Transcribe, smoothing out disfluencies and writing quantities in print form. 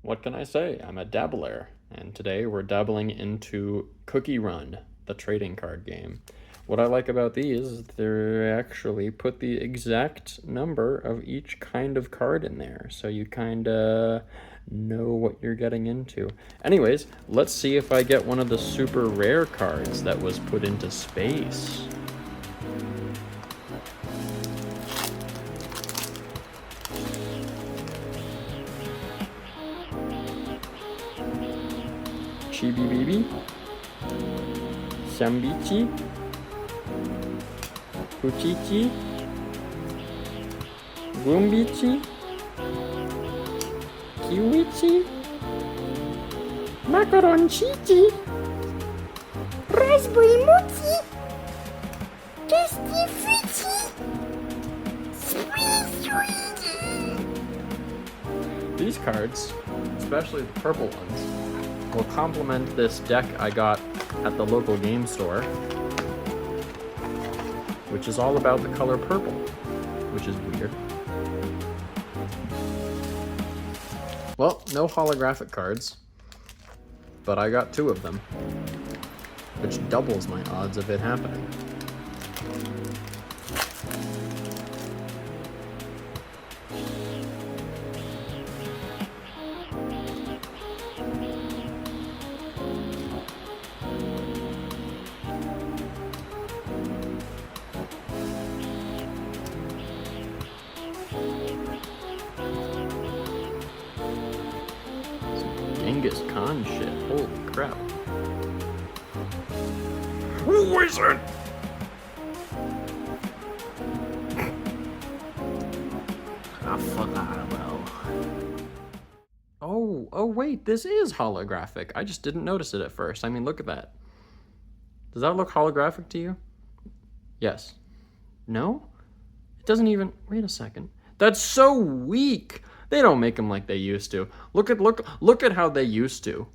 what can I say? I'm a dabbler, and today we're dabbling into Cookie Run, the trading card game. What I like about these is they actually put the exact number of each kind of card in there, so you kind of know what you're getting into. Anyways, let's see if I get one of the super rare cards that was put into space. Chibi Bibi, Sambichi, Uchichi, Gumbichi, Kiwichi, Macaronchichi, Raspberry Mochi, Tasty Fruity, Sweet. These cards, especially the purple ones, will complement this deck I got at the local game store, which is all about the color purple, which is weird. Well, no holographic cards, but I got 2 of them, which doubles my odds of it happening. Genghis Khan shit, holy crap. Who is it? Ah, fuck, I don't know. Oh wait, this is holographic. I just didn't notice it at first. I mean, look at that. Does that look holographic to you? Yes. No? It doesn't even, wait a second. That's so weak. They don't make them like they used to. Look at how they used to.